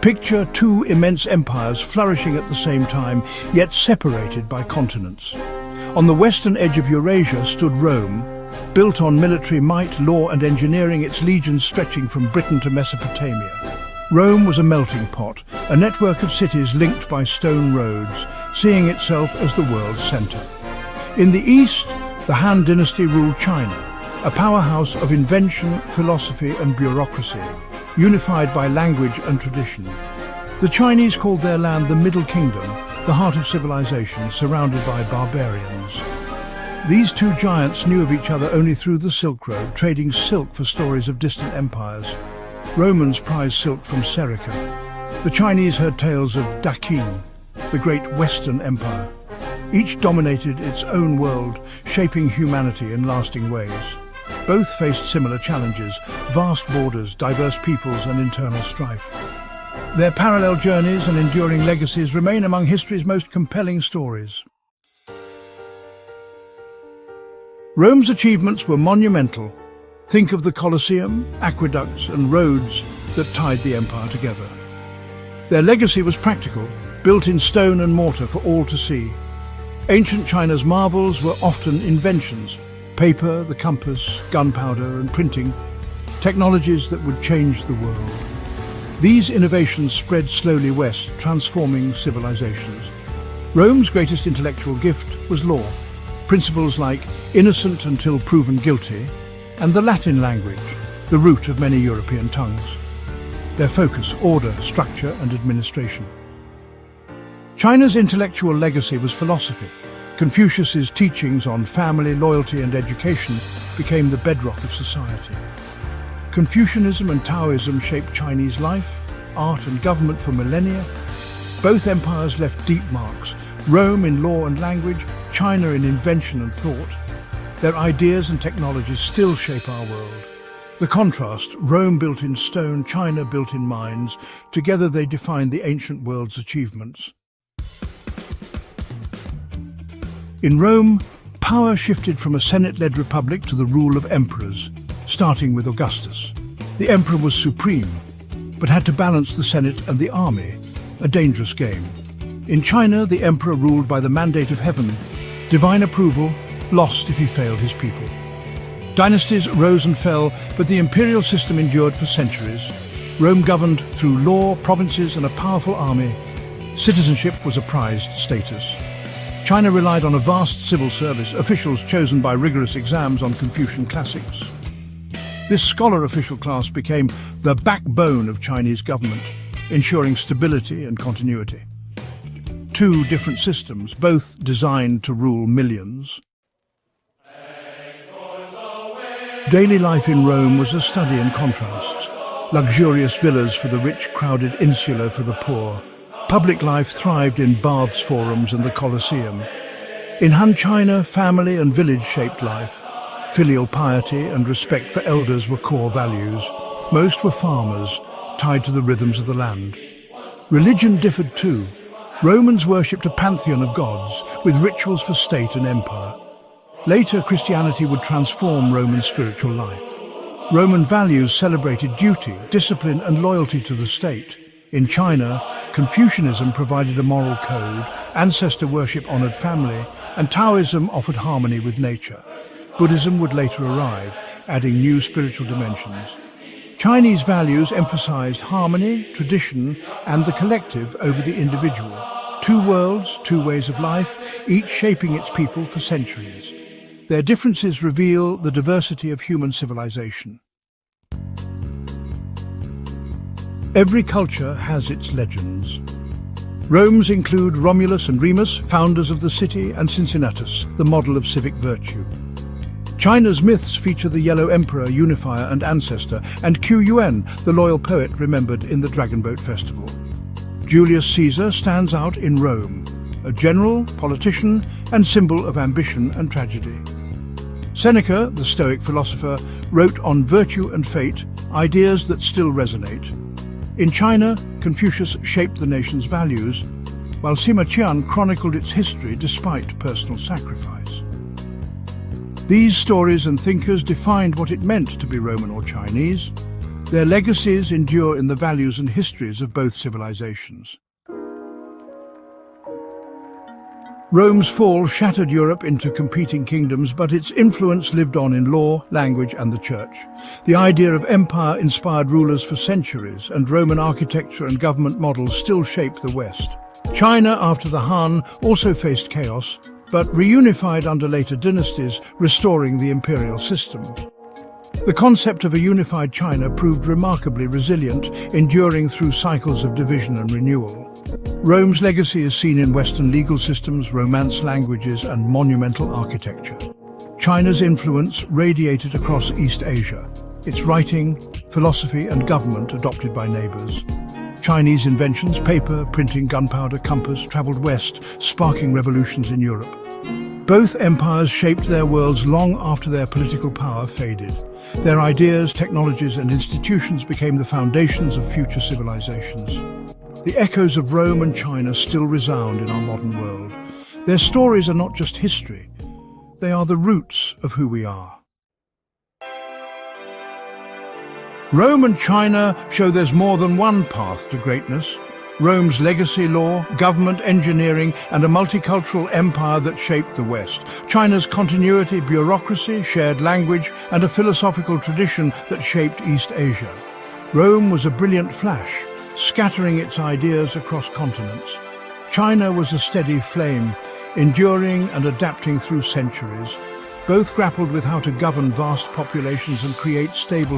Picture two immense empires flourishing at the same time, yet separated by continents. On the western edge of Eurasia stood Rome, built on military might, law and engineering, its legions stretching from Britain to Mesopotamia. Rome was a melting pot, a network of cities linked by stone roads, seeing itself as the world's centre. In the east, the Han Dynasty ruled China, a powerhouse of invention, philosophy and bureaucracy, unified by language and tradition. The Chinese called their land the Middle Kingdom, the heart of civilization, surrounded by barbarians. These two giants knew of each other only through the Silk Road, trading silk for stories of distant empires. Romans prized silk from Serica. The Chinese heard tales of Daqing, the great Western Empire. Each dominated its own world, shaping humanity in lasting ways. Both faced similar challenges: vast borders, diverse peoples and internal strife. Their parallel journeys and enduring legacies remain among history's most compelling stories. Rome's achievements were monumental. Think of the Colosseum, aqueducts and roads that tied the empire together. Their legacy was practical, built in stone and mortar for all to see. Ancient China's marvels were often inventions: paper, the compass, gunpowder and printing, technologies that would change the world. These innovations spread slowly west, transforming civilizations. Rome's greatest intellectual gift was law, principles like innocent until proven guilty, and the Latin language, the root of many European tongues. Their focus: order, structure and administration. China's intellectual legacy was philosophy. Confucius's teachings on family, loyalty and education became the bedrock of society. Confucianism and Taoism shaped Chinese life, art and government for millennia. Both empires left deep marks: Rome in law and language, China in invention and thought. Their ideas and technologies still shape our world. The contrast: Rome built in stone, China built in minds. Together they define the ancient world's achievements. In Rome, power shifted from a Senate-led republic to the rule of emperors, starting with Augustus. The emperor was supreme, but had to balance the Senate and the army, a dangerous game. In China, the emperor ruled by the mandate of heaven, divine approval, lost if he failed his people. Dynasties rose and fell, but the imperial system endured for centuries. Rome governed through law, provinces and a powerful army. Citizenship was a prized status. China relied on a vast civil service, officials chosen by rigorous exams on Confucian classics. This scholar official class became the backbone of Chinese government, ensuring stability and continuity. Two different systems, both designed to rule millions. Daily life in Rome was a study in contrasts. Luxurious villas for the rich, crowded insula for the poor. Public life thrived in baths, forums and the Colosseum. In Han China, family and village shaped life. Filial piety and respect for elders were core values. Most were farmers, tied to the rhythms of the land. Religion differed too. Romans worshipped a pantheon of gods, with rituals for state and empire. Later, Christianity would transform Roman spiritual life. Roman values celebrated duty, discipline and loyalty to the state. In China, Confucianism provided a moral code, ancestor worship honored family, and Taoism offered harmony with nature. Buddhism would later arrive, adding new spiritual dimensions. Chinese values emphasized harmony, tradition, and the collective over the individual. Two worlds, two ways of life, each shaping its people for centuries. Their differences reveal the diversity of human civilization. Every culture has its legends. Rome's include Romulus and Remus, founders of the city, and Cincinnatus, the model of civic virtue. China's myths feature the Yellow Emperor, unifier and ancestor, and Qu Yuan, the loyal poet remembered in the Dragon Boat Festival. Julius Caesar stands out in Rome, a general, politician, and symbol of ambition and tragedy. Seneca, the Stoic philosopher, wrote on virtue and fate, ideas that still resonate. In China, Confucius shaped the nation's values, while Sima Qian chronicled its history despite personal sacrifice. These stories and thinkers defined what it meant to be Roman or Chinese. Their legacies endure in the values and histories of both civilizations. Rome's fall shattered Europe into competing kingdoms, but its influence lived on in law, language, and the church. The idea of empire inspired rulers for centuries, and Roman architecture and government models still shape the West. China, after the Han, also faced chaos, but reunified under later dynasties, restoring the imperial system. The concept of a unified China proved remarkably resilient, enduring through cycles of division and renewal. Rome's legacy is seen in Western legal systems, Romance languages, and monumental architecture. China's influence radiated across East Asia, its writing, philosophy, and government adopted by neighbors. Chinese inventions, paper, printing, gunpowder, compass, traveled west, sparking revolutions in Europe. Both empires shaped their worlds long after their political power faded. Their ideas, technologies, and institutions became the foundations of future civilizations. The echoes of Rome and China still resound in our modern world. Their stories are not just history, they are the roots of who we are. Rome and China show there's more than one path to greatness. Rome's legacy, law, government, engineering, and a multicultural empire that shaped the West. China's continuity, bureaucracy, shared language, and a philosophical tradition that shaped East Asia. Rome was a brilliant flash, scattering its ideas across continents. China was a steady flame, enduring and adapting through centuries. Both grappled with how to govern vast populations and create stable